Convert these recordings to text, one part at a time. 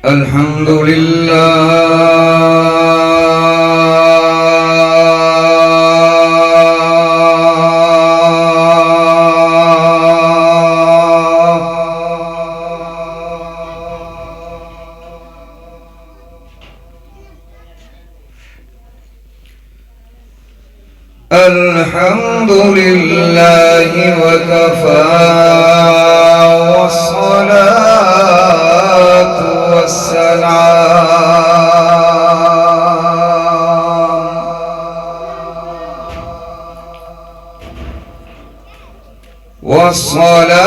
الحمد لله الحمد لله وكفى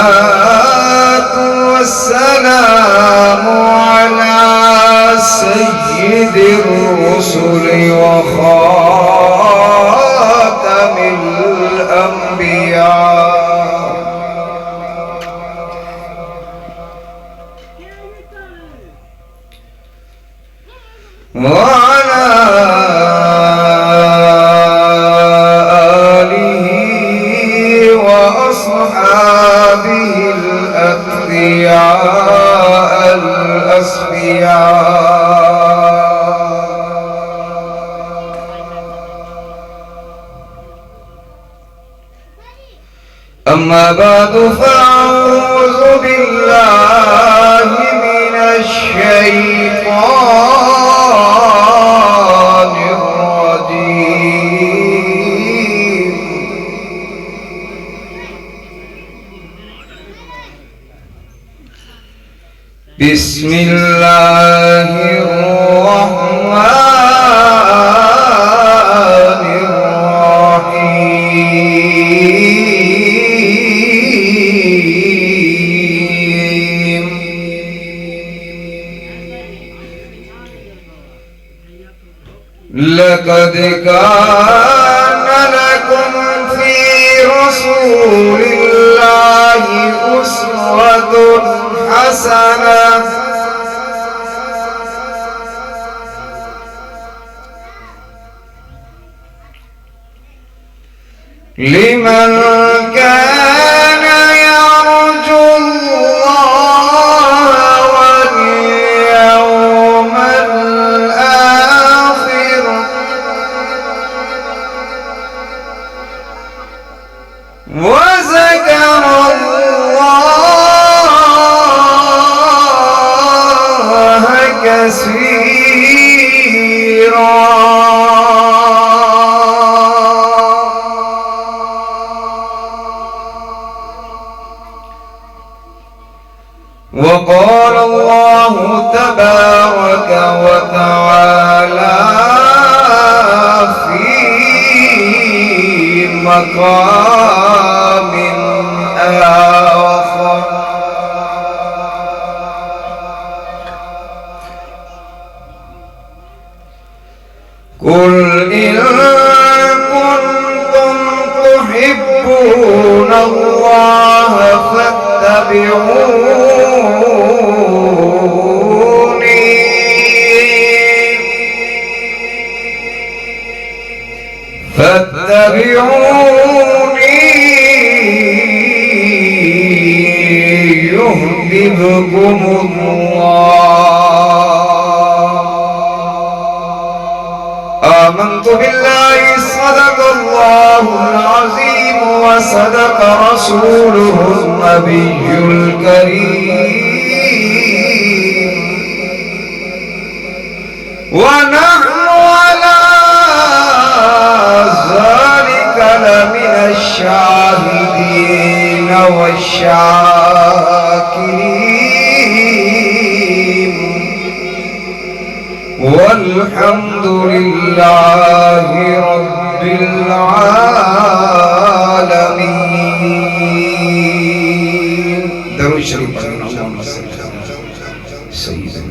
والصلاة والسلام على سيد الرسل وخاتم الأنبياء وعلى آله وأصحابه الأتقياء الأصفياء. أما بعد فأعوذ بالله من الشيطان الرجيم. بسم الله الرحمن الرحيم. لقد كان لكم في رسول الله أسوة حسنة لمن كان يرجو الله واليوم الآخر وذكر الله كثيرا. وقال الله تبارك وتعالى في مقام آخر: قل إن كنتم تحبون الله فاتبعوني يحببكم الله. آمنت بالله صدق الله العظيم وصدق رسوله النبي الكريم. ونحن على ذلك لمن الشاهدين والشاكرين والحمد لله رب العالمين. درود شريف اللهم صل على سيدنا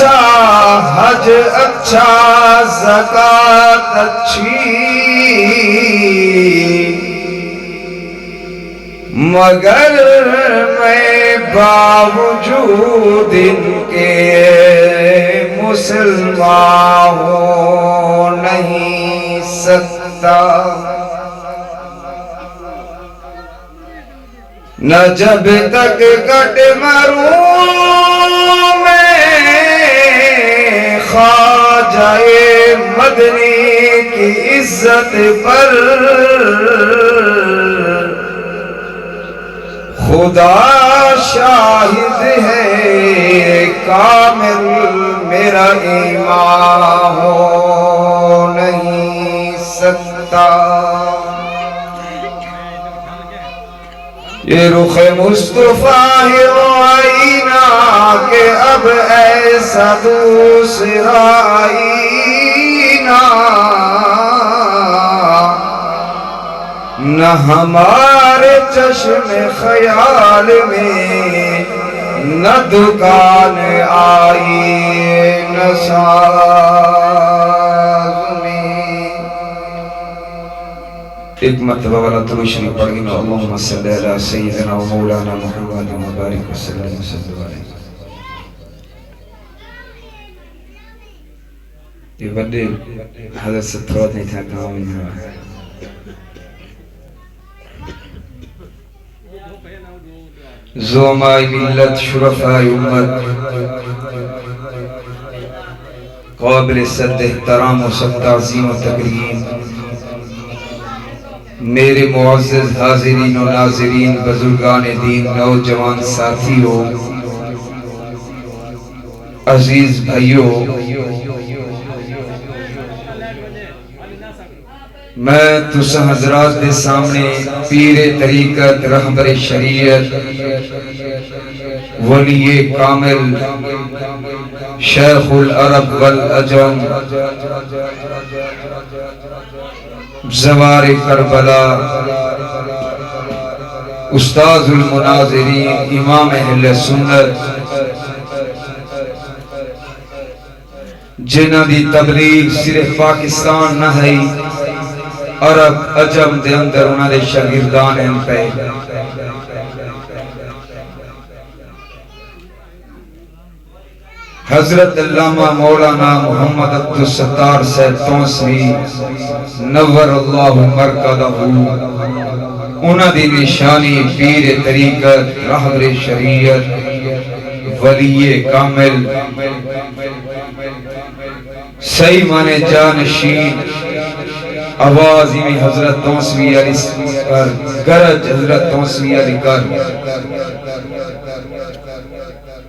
اچھا حج اچھا زکات اچھی مگر میں باوجود ان کے مسلمان ہو نہیں سکتا نہ جب تک کٹ مروں میں خواجہ مدنی کی عزت پر خدا شاہد ہے کامل میرا ایمان ہو نہیں سکتا یہ رخ مصطفیٰ ہے آئینہ کہ اب ایسا دوسرا آئینہ نہ ہمارے چشم خیال میں نہ دکان آئی نہ ساز میں ایک مرتبہ والا درود شریف پڑھ گئے اللہم صلی علی سیدنا و مولانا محمد و بارک وسلم علیہ یہ بڑے حضرت سے تھوڑا نہیں تھا گاؤں میں زعماء ملت شرفاء امت قابل صد احترام و سب تعظیم و تکریم میرے معزز حاضرین و ناظرین بزرگان دین نوجوان ساتھیوں عزیز بھائیوں میں تسا حضرات دے سامنے پیر طریقت رہبر شریعت ولی کامل شیخ العرب والعجم زوار کربلا استاذ المناظرین امام اہل سنت جنہ دی تبلیغ صرف پاکستان نہ ہے عرب عجم دے اندر انہاں دے شاگردان ہیں پہ حضرت علامہ مولانا محمد عبدالستار صاحب تونسوی نور اللہ مرکزہ انہاں دی نشانی پیر طریقت رہبر شریعت ولی کامل صحیح معنی جانشین آواز ہی حضرت تونسوی علی کر گرج حضرت تونسوی علی کر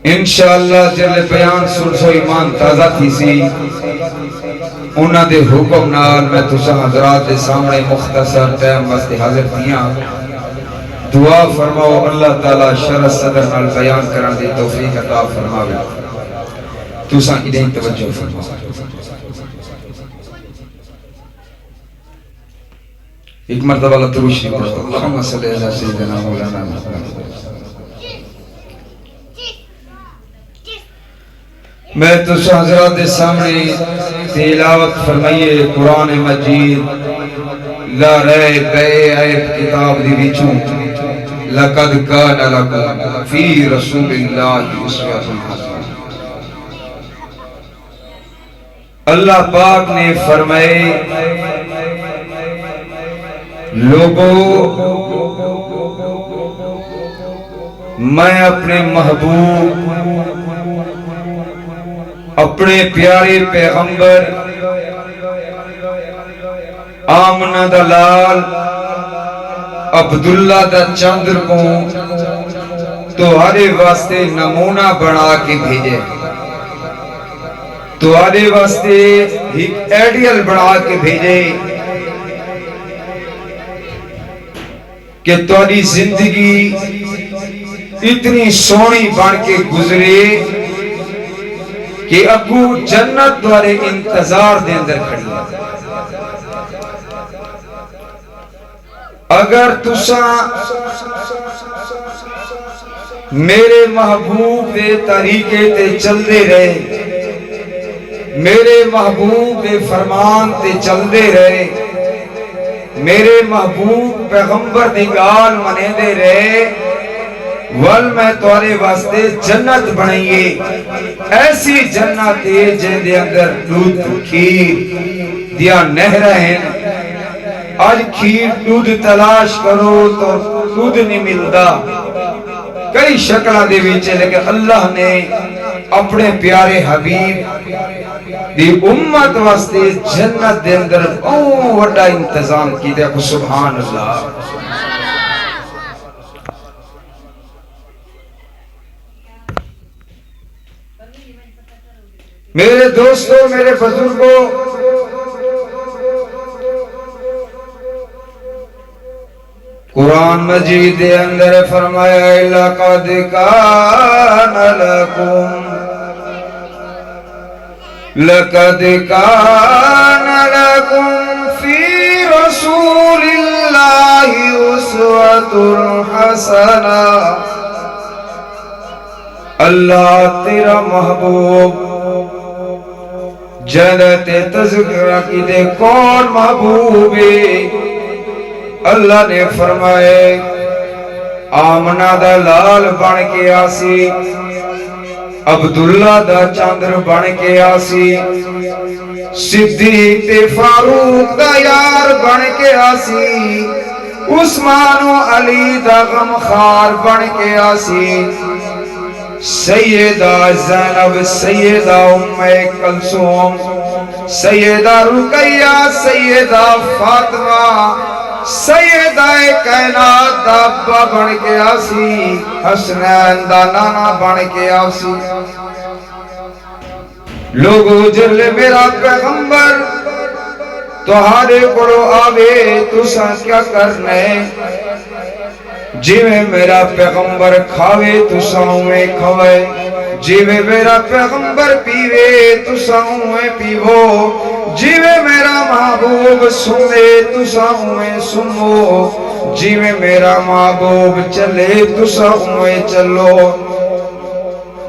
انشاءاللہ جل بیان سن سو ایمان تازہ تھی سی انہاں دے حکم نال میں تسا حضرات دے سامنے مختصر ٹائم واسطے حاضر تھیاں دعا فرماؤ اللہ تعالی شرح صدر نال بیان کرن دی توفیق عطا فرماوے تسا ادھیں توجہ فرماؤ ایک مرتبہ اللہ درود شریف پڑھو اللہم صلی علی سیدنا مولانا محمد میں تو حضرات دے سامنے تلاوت فرمائیے قرآن مجید لا ریب عیب کتاب دی وچوں لقد کان لکم فی رسول اللہ اسوۃ حسنہ اللہ پاک نے فرمائے لوگوں میں اپنے محبوب اپنے پیارے پیغمبر آمنہ دا لال عبداللہ دا چندر کو تمہارے واسطے نمونہ بنا کے بھیجے تمہارے واسطے ایک ایڈیل بنا کے بھیجے کہ تمہاری زندگی اتنی سونی بن کے گزرے کہ اگو جنت دوارے انتظار دے اندر کھڑی ہے اگر تسا میرے محبوب دے طریقے تے چل دے رہے میرے محبوب دے فرمان تے چل دے رہے، میرے محبوب پیغمبر دی گال منے دے رہے، ول میں توارے واسطے جنت بنائیے، ایسی جنت ہے جن دے اندر دودھ کھیر دیا نہر ہیں۔ آج کھیر دودھ تلاش کرو تو دودھ نہیں ملتا، کئی شکلہ دے بیچے، لیکن اللہ نے اپنے پیارے حبیب دی امت واسطے جنت دے اندر بڑا انتظام کی دے۔ سبحان اللہ۔ میرے دوستوں، میرے بزرگوں، قرآن مجید دے اندر فرمایا لَقَدْ كَانَ لَكُمْ فِي رَسُولِ اللَّهِ أُسْوَةٌ حَسَنَةٌ۔ اللہ تیرا محبوب جنت تذکرہ کی دے کون محبوب ہے؟ اللہ نے فرمائے آمنہ دا لال بن کے آسی، عبداللہ دا چاندر بن کے آسی، صدیق تے فاروق دا یار بن کے آسی، عثمان و علی دا غمخار بن کے آسی، سیدہ زینب، سیدہ ام کلثوم، سیدہ رقیہ، سیدہ فاطمہ، سیدہ کائنات دا ابا بن کے آسی، حسنین دا نانا بن کے آسی۔ لوگو جلے میرا پیغمبر تہارے کڑو آوے تو ساں کیا کرنے، جیوے میرا پیغمبر کھاوے تو ساؤں کھوے، جیوے میرا پیغمبر پیوے تو ساؤں پیوو، جیوے میرا محبوب سنے تو ساؤں سنو، جیوے میرا محبوب چلے تو ساؤں چلو۔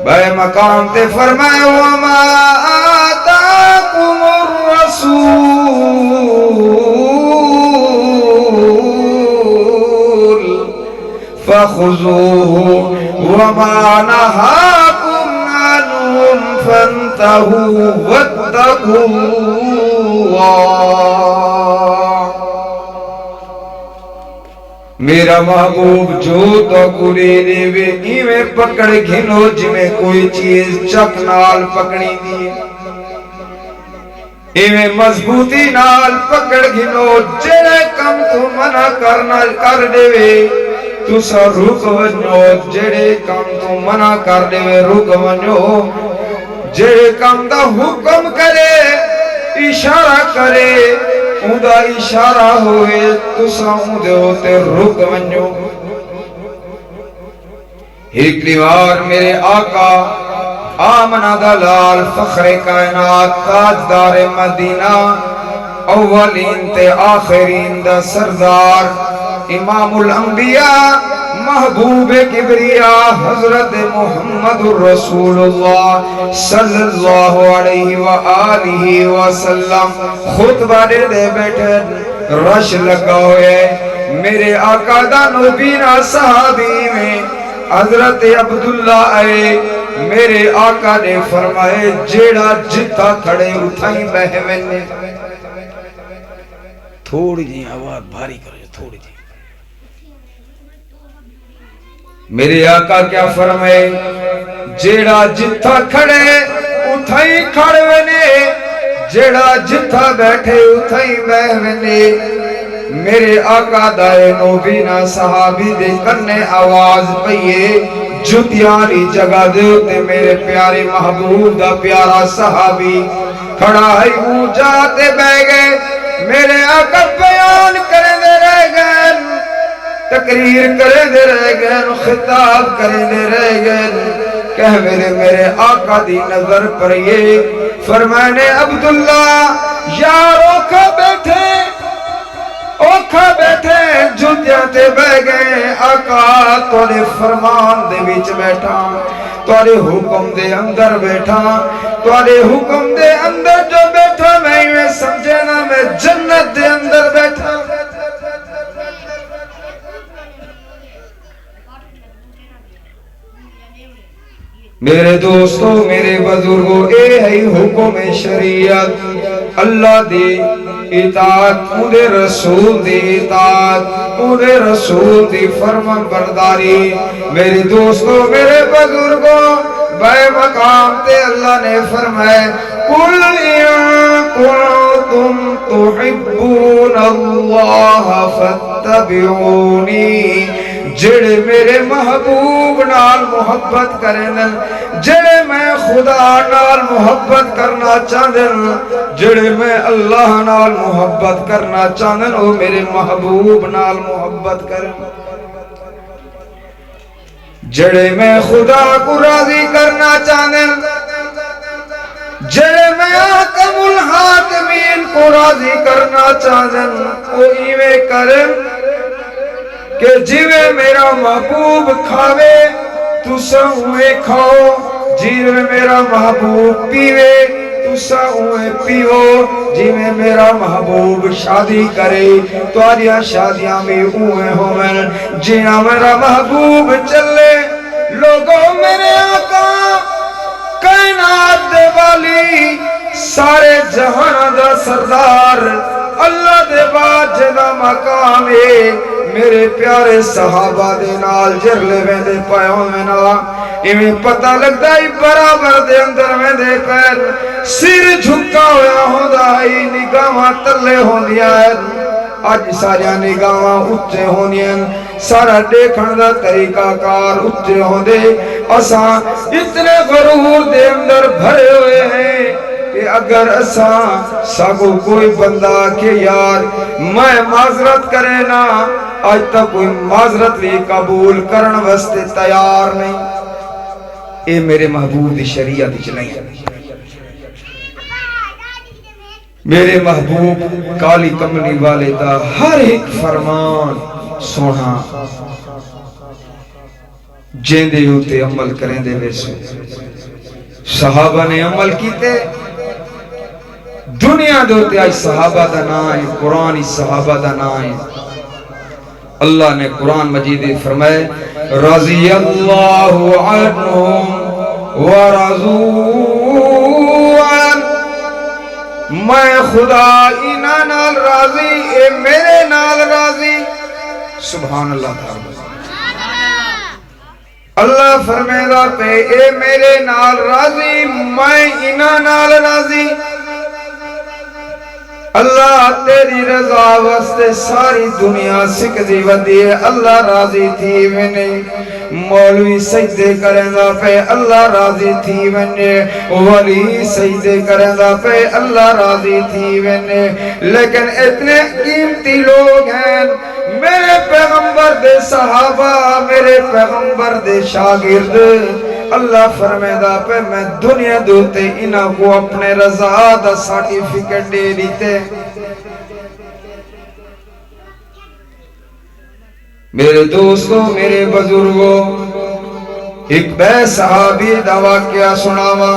بے مقام تے فرمائے وَمَا آتَاكُمُ الرَّسُولُ فَخُذُوهُ وَمَا نَهَاكُمْ عَنْهُ فَانْتَهُوا وَاتَّقُوا اللَّهَ۔ میرا محبوب جو تو کری دیوے ایویں پکڑ گھنو جمیں کوئی چیز چک نال پکڑی دی، ایویں مضبوطی نال پکڑ گھنو، جڑے کم تو منع کرنا کر دیوے تو سا رک ونجو، جڑے کم تو منع کر دیوے رک ونجو، جڑے کم دا حکم کرے اشارہ کرے اُندا اشارہ ہوئے تو ساؤں دے ہوتے رک ونجو۔ ایک دیوار میرے آقا آمنہ دلال فخر کائنات تاجدار مدینہ اولین تے آخرین دا سردار امام الانبیاء محبوب کبریاء حضرت محمد رسول اللہ صلی اللہ علیہ وآلہ وسلم خطبہ دے بیٹھے، رش لگا ہوئے، میرے آقا دا نبینا صحابی میں حضرت عبداللہ آئے، میرے آقا نے فرمائے جیڑا جتا کھڑے اٹھائیں بہونے، تھوڑی جی آواز بھاری کرو، تھوڑی جی۔ میرے آقا کیا فرمائے جیڑا جتا کھڑے اٹھائیں کھڑونے، جیڑا جتا بیٹھے اٹھائیں بہونے۔ میرے آقا دائے نوبینا صحابی دے کرنے آواز پئیے، جتیاری جگہ دیوتے میرے پیارے محبوب دا پیارا صحابی کھڑا ہے وہ جاتے بہ گئے، میرے آقا بیان کریں دے رہ گئے، تقریر کریں دے رہ گئے، خطاب کریں دے رہ گئے، کہہ میرے آقا دی نظر پر یہ فرمانے عبداللہ یاروں کا بیٹھے اوکھا بیٹھے جوتیاں تے بہ گئے آقا تواڈے فرمان دے وچ بیٹھا تواڈے حکم دے اندر بیٹھا تواڈے حکم دے اندر جو بیٹھا میں سمجھے نا میں جنت دے اندر بیٹھا میرے دوستو میرے بزرگو اے ہے حکم شریعت اللہ دی اطاعت اودے رسول دی اطاعت اودے رسول دی فرمان برداری میرے دوستو میرے بزرگو بے مقام تے اللہ نے فرمائے قُلْ إِن كُنتُمْ تُحِبُّونَ اللَّهَ فَاتَّبِعُونِي جڑے میرے محبوب نال محبت کریں جڑے میں خدا نال محبت کرنا چاہدن جڑے میں اللہ نال محبت کرنا چاہدن وہ میرے محبوب نال محبت کریں جڑے میں خدا کو راضی کرنا چاہدن جڑے میں حاکم الحاکمین کو راضی کرنا چاہدن وہ ایویں کریں کہ جیوے میرا محبوب کھاوے تسا ہوئے کھاؤ جیوے میرا محبوب پیوے تسا ہوئے پیو جیوے میرا محبوب شادی کرے تو آدیا شادیاں میں ہوئے ہوئے جینا میرا محبوب چلے لوگوں میرے آقا کائنات دے والی سارے جہاں دا سردار اللہ دے بعد جدا مقام ہے میرے پیارے صحابہ دے نال جرلے میں دے پایوں میں نا ایمیں پتہ لگتا ہی برابر دے اندر میں دے پیر سر جھکا ہویا ہوں دا ہی نگاہاں تلے ہوں دیا ہے آج ساریا نگاہاں اچھے ہوں دیا سارا دیکھن دا طریقہ کار اچھے ہوں دے اساں اتنے غرور دے اندر بھرے ہوئے ہیں کہ اگر اساں ساکو کوئی بندہ کہ یار میں معذرت کرے نا آج تک کوئی معذرت بھی قبول کرن واسطے تیار نہیں اے میرے محبوب دی شریعت وچ نہیں میرے محبوب کالی کملی والے دا ہر ایک فرمان سونا جیندے ہوتے عمل کریں دے ویسے صحابہ نے عمل کیتے دنیا دوتے آج صحابہ دا نائیں قرآن صحابہ دا نائیں اللہ نے قرآن مجید فرمائے رضی اللہ عنہم ورضوا عنہ میں خدا اینا نال راضی اے میرے نال راضی سبحان اللہ تعالی اللہ فرمائے گا پہ اے میرے نال راضی میں اینا نال راضی اللہ تیری رضا واسطے ساری دنیا سکھدی ودی ہے اللہ راضی تھی ونے مولوی سجدے کریں دا پہ اللہ راضی تھی ونے ولی سجدے کریں دا پہ اللہ راضی تھی ونے لیکن اتنے قیمتی لوگ ہیں میرے پیغمبر دے صحابہ میرے پیغمبر دے شاگرد اللہ فرمیدہ پہ میں دنیا دوتے انہاں کو اپنے رضا دا سرٹیفکیٹ دے دیتے میرے دوستوں میرے بزرگوں ایک بے صحابی دا واقعہ سناوا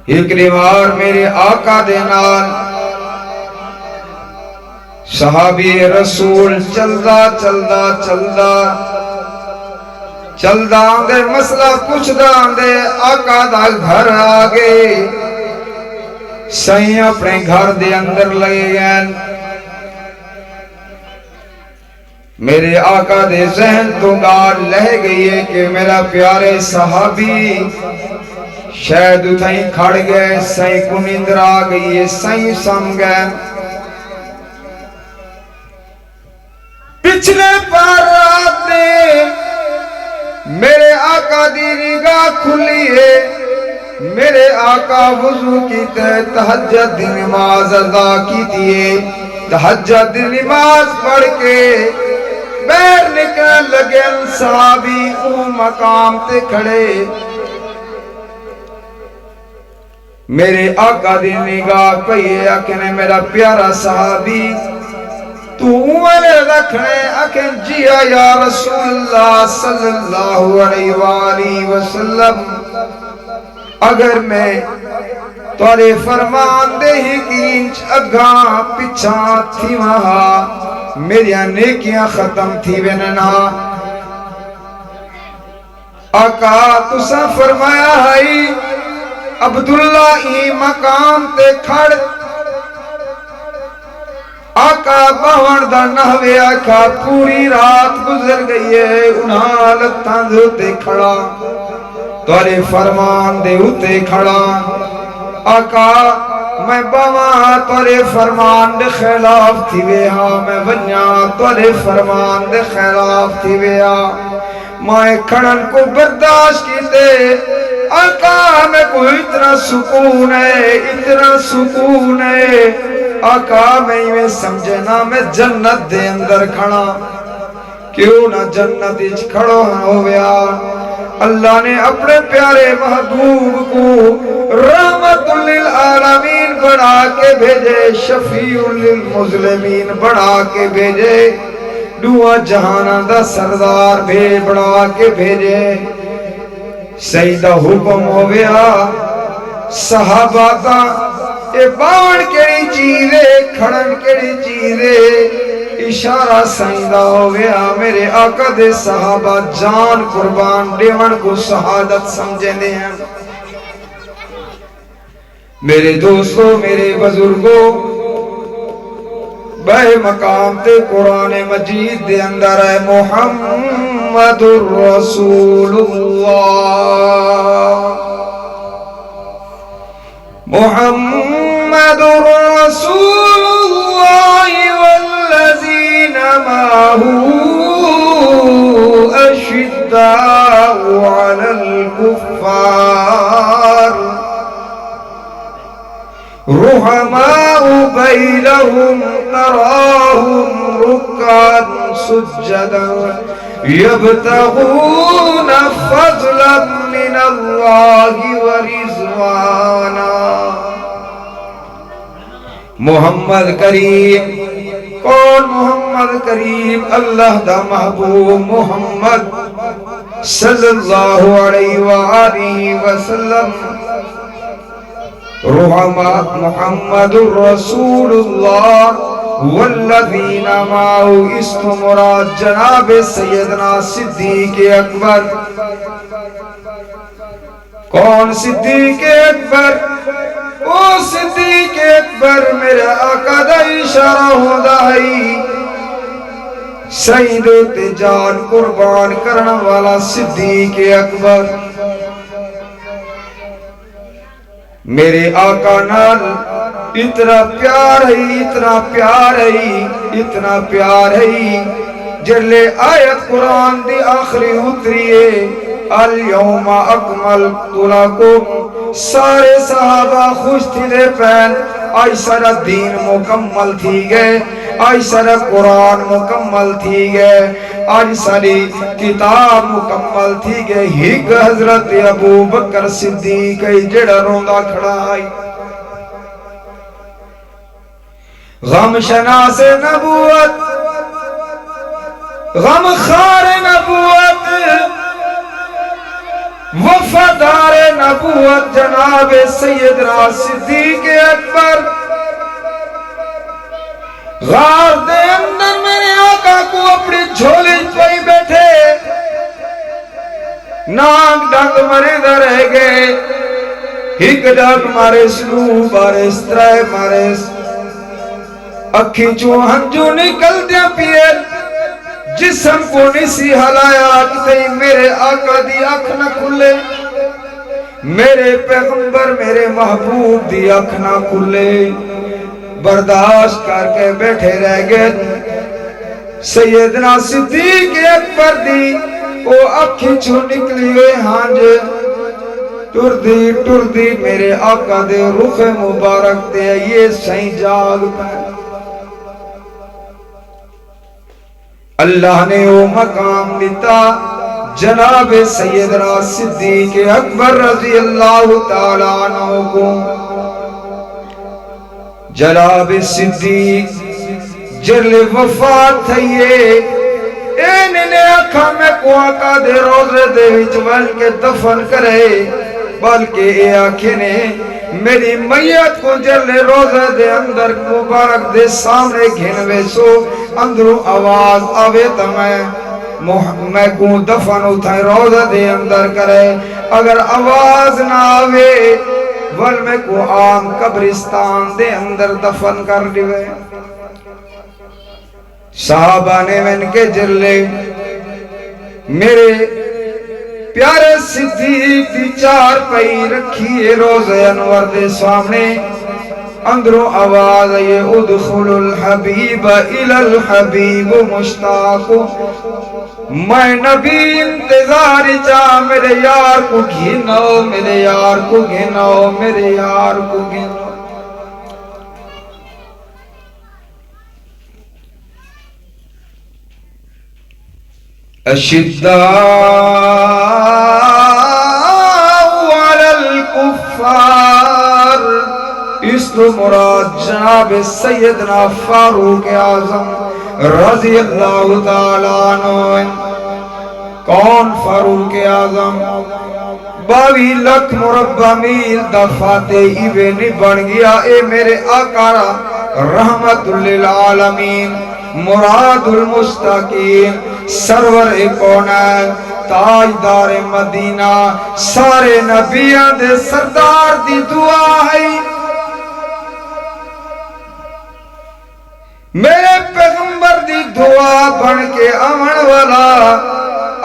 ایک ریوار میرے آقا دے نال صحابی رسول چلدا چلدا چلدا چلدا آندے مسئلہ پوچھدا آندے آقا دا گھر آگے سائیں اپنے گھر دے اندر لگے گئے میرے آقا دے ذہن تو گال لہ گئی ہے کہ میرا پیارے صحابی شاید اتھائیں کھڑ گئے سائیں کو نیندر آ گئی ہے سائیں سم گئے پچھلے پار رات نے میرے آقا دی نگاہ کھلی ہے میرے آقا وضو کی تہجد دی نماز ادا کی دیئے تہجد دی نماز پڑھ کے بیر نکل لگے صحابی او مقام تے کھڑے میرے آقا دی نگاہ پئی آکھنے میرا پیارا صحابی تو عمر رکھنے آکھن جیا یا رسول اللہ صلی اللہ علیہ وآلہ وسلم اگر میں تورے فرمان دے ہی گینچ اگاں پچھاں تھی وہاں میری نیکیاں ختم تھی وننا آقا تسا فرمایا ہے عبداللہ ای مقام تے کھڑ آقا باون دا نحوے آقا پوری رات گزر گئی ہے انہاں لتاں دے اتے کھڑا تورے فرمان دے اتے کھڑا آقا میں باواں تورے فرمان دے خلاف تھی ویہا میں ونیاں تورے فرمان دے خلاف تھی ویہا میں کھڑن کو برداشت کیتے آقا میں کو اتنا سکون ہے آقا میں سمجھنا میں جنت دے اندر کھڑا کیوں نہ جنت اچ کھڑو ہو گیا اللہ نے اپنے پیارے محبوب کو رحمت للعالمین بنا کے بھیجے شفیع للمظلمین بنا کے بھیجے دعا جہانہ دا سردار بھی بڑھا کے بھیجے سیدہ حکم ہو گیا صحابہ کا اے باون کیڑی چیزے کھڑن کیڑی چیزے اشارہ سیدہ ہو گیا میرے آقا دے صحابہ جان قربان دیون کو شہادت سمجھے دے ہیں میرے دوستو میرے بزرگوں بے مقام تے قرآن مجید دے اندر ہے محمد الرسول اللہ محمد الرسول اللہ والذین معه اشداء علی الکفار رحماء بینہم تراہم رکعا سجدا یبتغون فضلا من اللہ ورضوانا محمد کریم کون محمد کریم اللہ دا محبوب محمد صلی اللہ علیہ وآلہ وسلم رحماء محمد الرسول اللہ والذین معه اس کو مراد جناب سیدنا صدیق اکبر کون صدیق اکبر او صدیق اکبر میرا آقا دا اشارہ ہوندہ ہے سید تے جان قربان کرنا والا صدیق اکبر میرے آقا نال اتنا پیار ہے اتنا پیار ہے اتنا پیار ہے جلے آیت قرآن دی آخری اتریے اليوم اکملت لکم سارے صحابہ خوش تھی دے پین آئی سارا دین مکمل تھی گئے آئی سارا قرآن مکمل تھی گئے آئی ساری کتاب مکمل تھی گئے ہی حضرت ابو بکر صدیق جڑا روندہ کھڑا آئی غم شناس نبوت غم خار نبوت وفادار نبوت جناب سیدنا صدیق اکبر غار دے اندر میرے آقا کو اپنی جھولی پئی بیٹھے ناک ڈنگ مرے دا رہ گئے ہک ڈنگ مارے سلو بارے سترائے مارے اکھی چوہن جو نکل دیا پیے جسم کو نسی ہلایا کہ میرے آقا دی آنکھ نہ کھلے میرے پیغمبر میرے محبوب دی آنکھ نہ کھلے برداشت کر کے بیٹھے رہ گئے سیدنا صدیق اکبر دی وہ آنکھی چھو نکلی ہوئے ہانج ٹر دی میرے آقا دے رخ مبارک دے یہ سائیں جاگ پہ اللہ نے وہ مقام دیتا جناب سیدنا صدیق اکبر رضی اللہ تعالیٰ عنہ کو جناب صدیق جرل وفات تھئیے نے اکھا میں کو آقا دے روزے دے وچ ول کے دفن کرے بلکہ اے آنکھیں نے میری میت کو جرل روزے دے اندر مبارک دے سامنے گھنوے سو اندروں آواز آوے تا میں کو دفن اٹھائے روزہ دے اندر کرے اگر آواز نہ آوے ول میں کو عام قبرستان دے اندر دفن کر لیوے صحابہ نے من کے جرلے میرے پیارے صدیق دی چار پئی رکھیے روزے انور دے سامنے اندروں آواز آئیے ادخل الحبیب الى الحبیب مشتاق میں نبی انتظار چاہ میرے یار کو گھنو میرے یار کو گھنو میرے یار کو گھنو اشداء علی الکفار اس تو مراد جناب سیدنا فاروق اعظم رضی اللہ تعالیٰ عنہ کون فاروق اعظم 22 لاکھ مربع میل دفاتے ایویں بن گیا اے میرے آقا رحمت للعالمین مراد المستقیم سرور کونین تاجدار مدینہ سارے نبیاں دے سردار دی دعا ہے میرے پیغمبر دی دعا بن کے آمن والا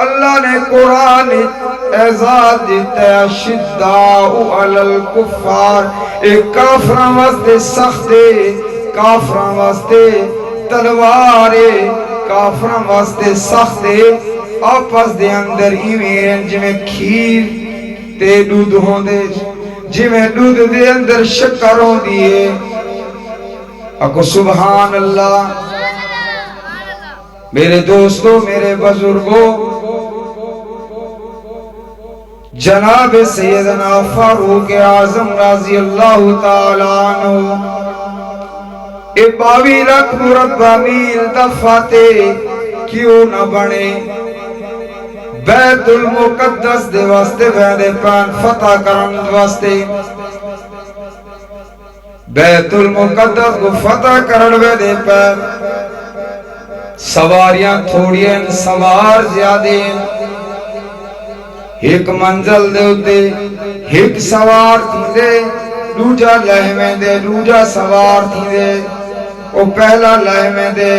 اللہ نے قرآن اعزاز دیتا ہے شداء علی الکفار ایک کافران واسطے سختے کافران واسطے تلوارے کافران واسطے سختے آپس دے اندر ایویں جی میں کھیر تے دودھ ہوں دے جی میں دودھ دے اندر شکر ہوں دیئے اکو سبحان اللہ میرے دوستو میرے بزرگو جناب سیدنا فاروق اعظم رضی اللہ تعالیٰ عنہ اے 22 لاکھ مربع میل دفاتے کیوں نہ بنے بیت المقدس دے واسطے ویدے پین فتح کرن واسطے بیت المقدس کو فتح کرن ویدے پین سواریاں تھوڑیاں سوار زیادیں ایک منزل دے ہوتے ایک سوار تھی دے دوجا لہمیں دے دوجا سوار تھی دے وہ پہلا لہمیں دے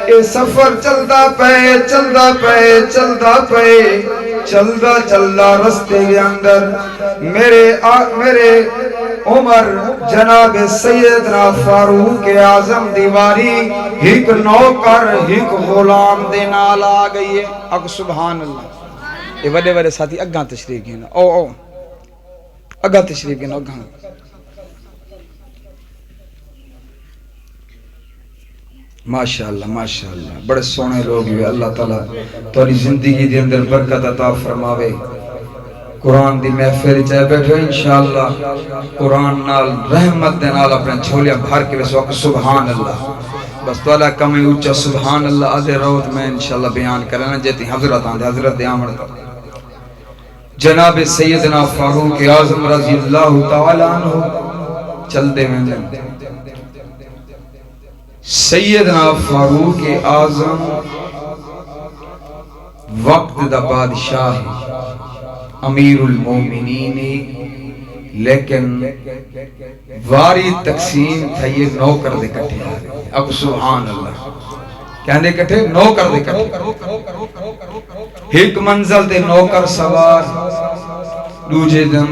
اے سفر چلدا پے چلدا پے چلدا پے چلدا چلدا رستے کے اندر میرے عمر جناب سیدنا فاروق اعظم دیواری ایک نوکر ایک غلام دے نال آ گئی ہے اگ سبحان اللہ یہ بڑے بڑے ساتھی اگاں تشریف گینا او اگاں تشریف گینا اگاں ماشاءاللہ بڑے سونے لوگ ہوئے اللہ تعالیٰ توری زندگی دے اندر برکت عطا فرماوے قرآن دی محفل چاہے بیٹھو انشاءاللہ قرآن نال رحمت دے نال اپنے چھولیاں بھر کے بس وقت سبحان اللہ بس تو اللہ کمی اوچا سبحان اللہ آدھے روت میں انشاءاللہ بیان کرنا جیتی حضرت آندھے حضرت آمرتا جناب سیدنا فاروق اعظم رضی اللہ تعالیٰ عنہ چل دے میں جنتے سیدنا فاروق اعظم وقت دا بادشاہ امیر المومنین لیکن واری تقسیم تھا یہ نوکر دے کٹھے آ رہے اب سبحان اللہ کہنے دے کٹھے نوکر دے کٹھے ایک منزل دے نوکر سوار دوجے دن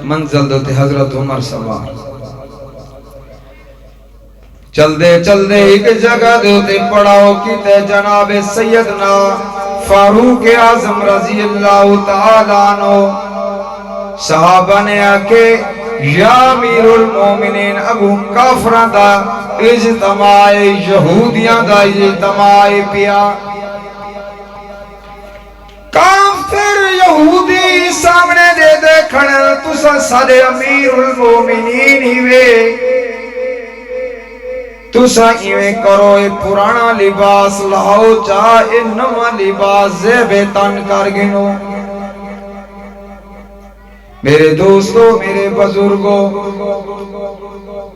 منزل دے حضرت عمر سوار چل دے ایک جگہ دے پڑاؤ کی تے جناب سیدنا فاروق اعظم رضی اللہ تعالیٰ عنہ صحابہ نے آکے یا امیر المومنین ابو کافران دا اجتماع یہودیاں دا اجتماع پیا کافر یہودی سامنے دے دیکھن تسا سارے امیر المومنین ہی وے تسا ایویں کرو اے پرانا لباس لاؤ چاہے نواں لباس زیب تن کر گنو میرے دوستو میرے بزرگوں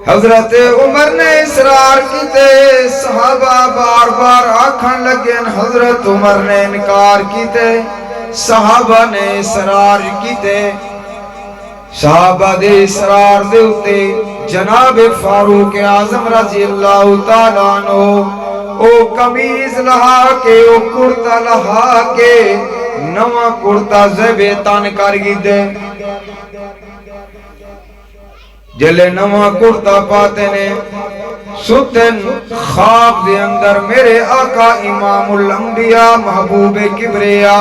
حضرت عمر نے اصرار کیتے صحابہ بار بار آکھن لگن حضرت عمر نے انکار کیتے صحابہ نے اصرار کیتے صحابہ دے اصرار دے اتے جناب فاروق اعظم رضی اللہ تعالیٰ عنہ او قمیض لہا کے او کرتا لہا کے نواں کرتا زیبے تان کر گی دے جلے نواں کرتا پاتے نے ستن خواب دے اندر میرے آقا امام الانبیاء محبوب کبریا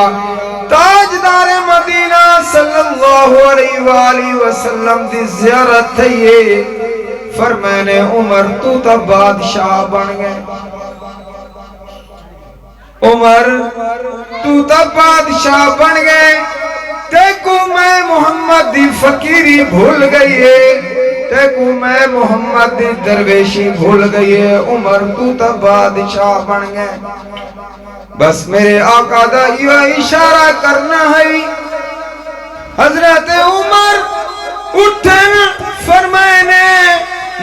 تاجدار مدینہ صلی اللہ علیہ وآلہ وسلم دی زیارت تھئیے فرمانے عمر تو تا بادشاہ بن گئے عمر تو تا بادشاہ بن گئے دیکھو میں محمد دی فقیری بھول گئی ہے دیکھو میں محمد دی درویشی بھول گئی ہے عمر تو تا بادشاہ بن گئے بس میرے آقا دا یہ اشارہ کرنا ہے حضرت عمر اٹھن فرمائنے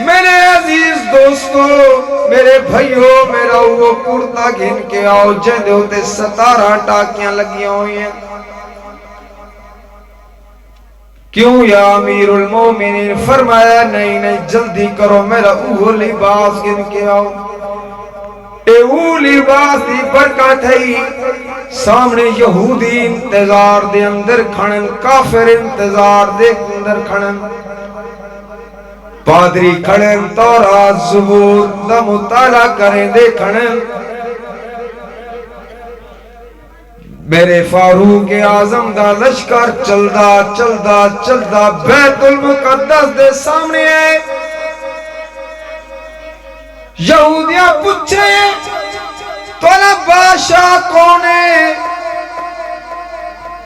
میرے عزیز دوستو میرے بھائیوں میرا وہ کرتا گھن کے آؤ جندے ہوتے 17 ٹاکیاں لگیاں ہوئی ہیں کیوں یا امیر المومنین فرمایا نہیں جلدی کرو میرا وہ لباس گھن کے آؤ اے وہ لباس دی برکت ہے سامنے یہودی انتظار دے اندر کھڑن کافر انتظار دے اندر کھڑن پادری کھڑن تورات زبور دا مطالعہ کریں دے کھڑن میرے فاروق اعظم دا لشکر چلدا بیت المقدس دے سامنے ہے یہودیاں پوچھے تولا بادشاہ کون ہے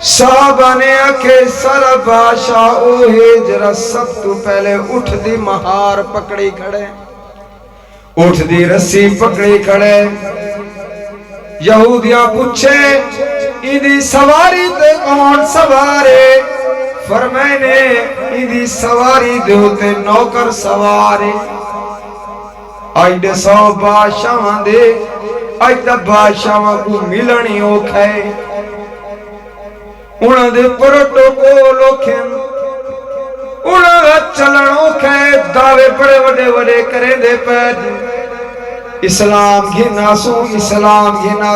صحابہ نے آکھے سارا بادشاہ اوہے جرا سب تو پہلے اٹھ دی مہار پکڑی کھڑے اٹھ دی رسی پکڑی کھڑے یہودیاں پوچھے ایدی سواری تے کون سوارے فرمائنے ایدی سواری دے ہوتے نوکر سوارے آئی دے 100 بادشاہ دے آئی دے بادشاہ کو ملنی ہو کھائے انہاں دے پروٹوکول کھن انہاں دے چلن ہو کھائے دعوے بڑے وڈے وڈے کریں دے پید اسلام گھنا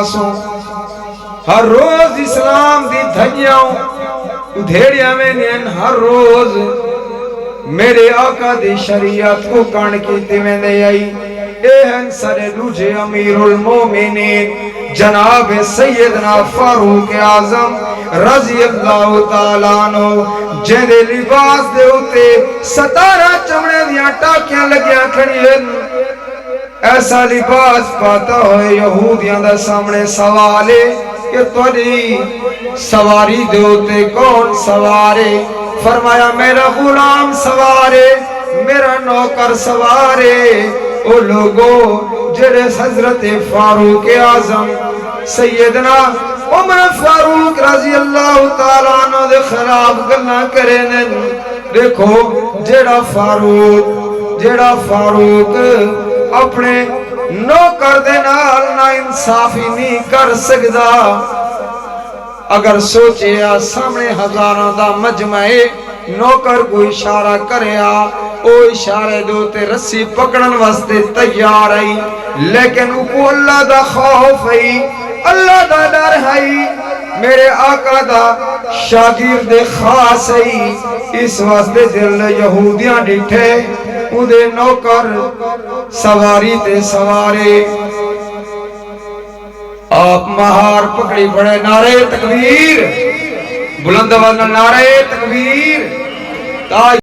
سوں ہر روز اسلام دی دھنیاؤں ادھیڑیاں میں نین ہر روز میرے آقا دی شریعت کو کان کیتی میں نے آئی اہن سر لوجے امیر المومنین جناب سیدنا فاروق اعظم رضی اللہ تعالیٰ عنہ جہدے لباس دے ہوتے 17 چمڑے دیاں ٹاکیاں لگیاں کھڑی ہیں ایسا لباس پاتا ہوئے یہودیاں دا سامنے سوالے کہ تھوڑی سواری دے ہوتے کون سوارے فرمایا میرا غلام سوارے میرا نوکر سوارے او لوگوں جڑے حضرت فاروق اعظم سیدنا عمر فاروق رضی اللہ تعالیٰ عنہ دے خلاف گلنا کریں دیکھو جڑا فاروق اپنے نوکر دے نال نا انصافی نہیں کر سکدا اگر سوچے سامنے ہزاراں دا مجمعے نوکر کو اشارہ کرے او اشارے دوتے رسی پکڑن واسطے تیار آئی لیکن کو اللہ دا خوف ہے اللہ دا ڈر ہے میرے آقا دا شاگرد خاص ہے اس واسطے دل یہودیاں ڈٹھے اودے نوکر سواری تے سوارے آپ مہار پکڑی پڑے نعرہ تکبیر بلند آواز نعرہ تکبیر